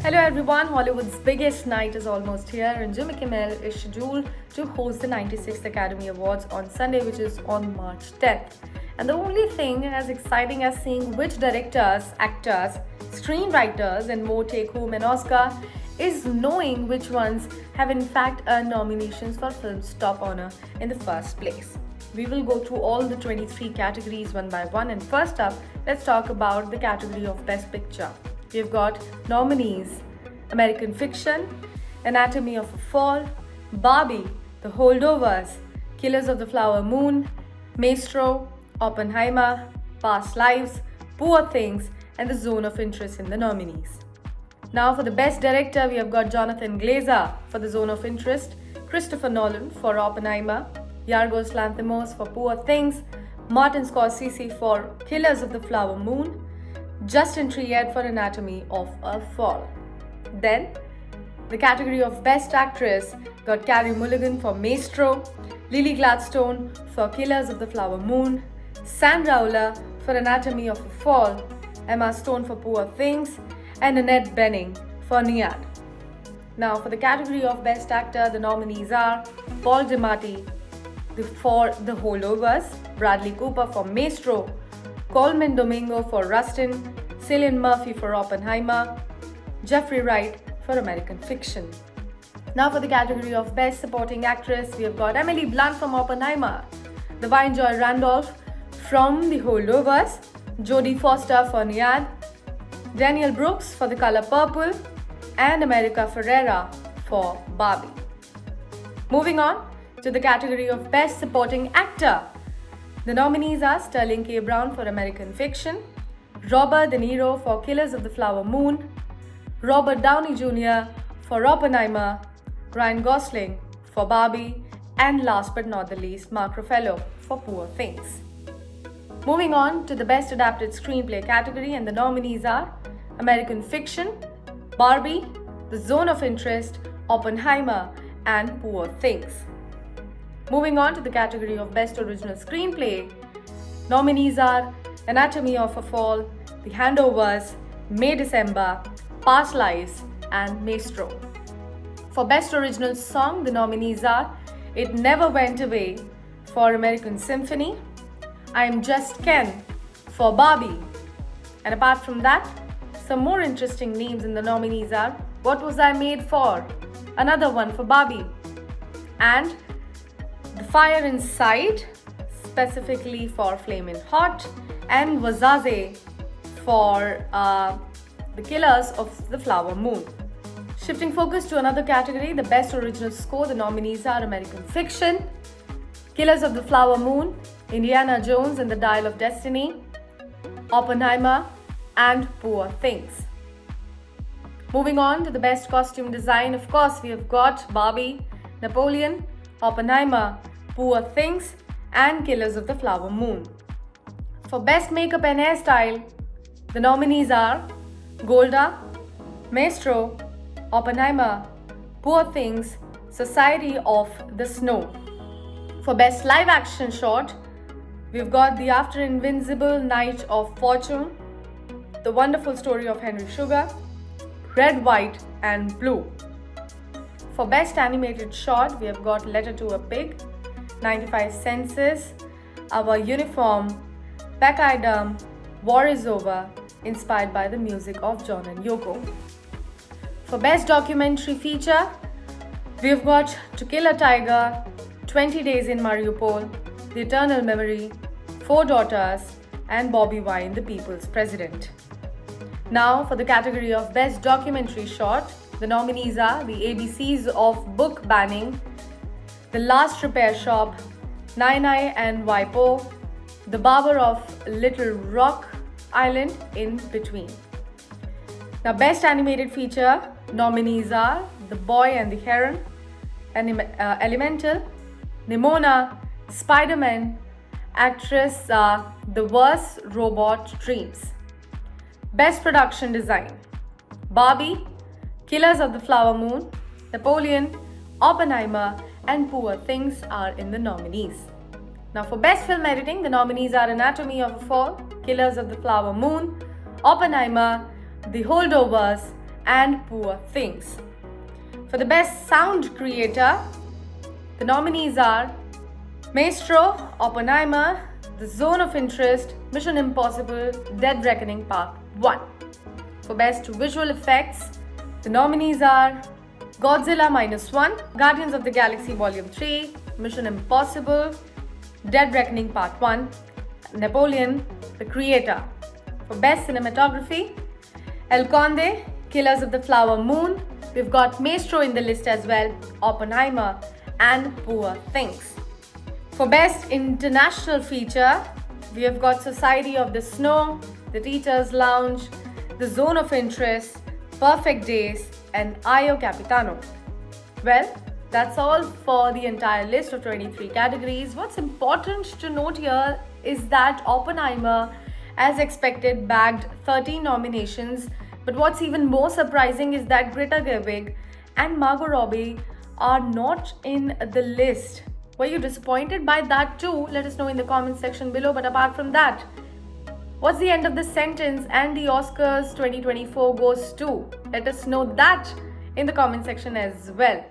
Hello everyone, Hollywood's biggest night is almost here and Jimmy Kimmel is scheduled to host the 96th Academy Awards on Sunday, which is on March 10th. And the only thing as exciting as seeing which directors, actors, screenwriters and more take home an Oscar is knowing which ones have in fact earned nominations for film's top honor in the first place. We will go through all the 23 categories one by one, and first up, let's talk about the category of Best Picture. We've got nominees: American Fiction, Anatomy of a Fall, Barbie, The Holdovers, Killers of the Flower Moon, Maestro, Oppenheimer, Past Lives, Poor Things, and The Zone of Interest in the nominees. Now for the Best Director, we have got Jonathan Glazer for The Zone of Interest, Christopher Nolan for Oppenheimer, Yorgos Lanthimos for Poor Things, Martin Scorsese for Killers of the Flower Moon, Justin Triet for Anatomy of a Fall. Then, the category of Best Actress got Carey Mulligan for Maestro, Lily Gladstone for Killers of the Flower Moon, Sandra Ulla for Anatomy of a Fall, Emma Stone for Poor Things, and Annette Bening for Nyad. Now, for the category of Best Actor, the nominees are Paul Giamatti for The Holdovers, Bradley Cooper for Maestro, Colman Domingo for Rustin, Cillian Murphy for Oppenheimer, Jeffrey Wright for American Fiction. Now for the category of Best Supporting Actress, we have got Emily Blunt from Oppenheimer, Dwayne Joy Randolph from The Holdovers, Jodie Foster for Nyad, Daniel Brooks for The Color Purple, and America Ferrera for Barbie. Moving on to the category of Best Supporting Actor. The nominees are Sterling K. Brown for American Fiction, Robert De Niro for Killers of the Flower Moon, Robert Downey Jr. for Oppenheimer, Ryan Gosling for Barbie, and last but not the least, Mark Ruffalo for Poor Things. Moving on to the Best Adapted Screenplay category, and the nominees are American Fiction, Barbie, The Zone of Interest, Oppenheimer, and Poor Things. Moving on to the category of Best Original Screenplay, nominees are Anatomy of a Fall, The Handovers, May December, Past Lives, and Maestro. For Best Original Song, the nominees are It Never Went Away for American Symphony, I'm Just Ken for Barbie. And apart from that, some more interesting names in the nominees are What Was I Made For? Another one for Barbie. And The Fire Inside, specifically for Flamin' Hot, and Wazaze for The Killers of the Flower Moon. Shifting focus to another category, the Best Original Score, the nominees are American Fiction, Killers of the Flower Moon, Indiana Jones and the Dial of Destiny, Oppenheimer, and Poor Things. Moving on to the Best Costume Design, of course, we have got Barbie, Napoleon, Oppenheimer, Poor Things, and Killers of the Flower Moon. For Best Makeup and Hairstyle, the nominees are Golda, Maestro, Oppenheimer, Poor Things, Society of the Snow. For Best Live Action Short, we've got The After Invincible Night of Fortune, The Wonderful Story of Henry Sugar, Red, White, and Blue. For Best Animated Short, we have got Letter to a Pig, 95 Senses, Our Uniform, Pachyderm, War is Over, inspired by the music of John and Yoko. For Best Documentary Feature, we've got To Kill a Tiger, 20 Days in Mariupol, The Eternal Memory, Four Daughters, and Bobby Wine, the People's President. Now for the category of Best Documentary Short, the nominees are The ABCs of Book Banning, The Last Repair Shop, Nine and Waipo, The Barber of Little Rock Island, In Between. Now Best Animated Feature, nominees are The Boy and the Heron, Elemental, Nimona, Spider-Man, Actress The Worst Robot Dreams. Best Production Design, Barbie, Killers of the Flower Moon, Napoleon, Oppenheimer, and Poor Things are in the nominees. Now for Best Film Editing, the nominees are Anatomy of a Fall, Killers of the Flower Moon, Oppenheimer, The Holdovers, and Poor Things. For the Best Sound Creator, the nominees are Maestro, Oppenheimer, The Zone of Interest, Mission Impossible, Dead Reckoning Part 1. For Best Visual Effects, the nominees are Godzilla -1, Guardians of the Galaxy Volume 3, Mission Impossible, Dead Reckoning Part 1, Napoleon, The Creator. For Best Cinematography, El Conde, Killers of the Flower Moon. We've got Maestro in the list as well, Oppenheimer, and Poor Things. For Best International Feature, we have got Society of the Snow, The Teacher's Lounge, The Zone of Interest, Perfect Days, and Io Capitano. Well, that's all for the entire list of 23 categories. What's important to note here is that Oppenheimer, as expected, bagged 13 nominations. But what's even more surprising is that Greta Gerwig and Margot Robbie are not in the list. Were you disappointed by that too? Let us know in the comment section below. But apart from that, what's the end of the sentence and the Oscars 2024 goes to? Let us know that in the comment section as well.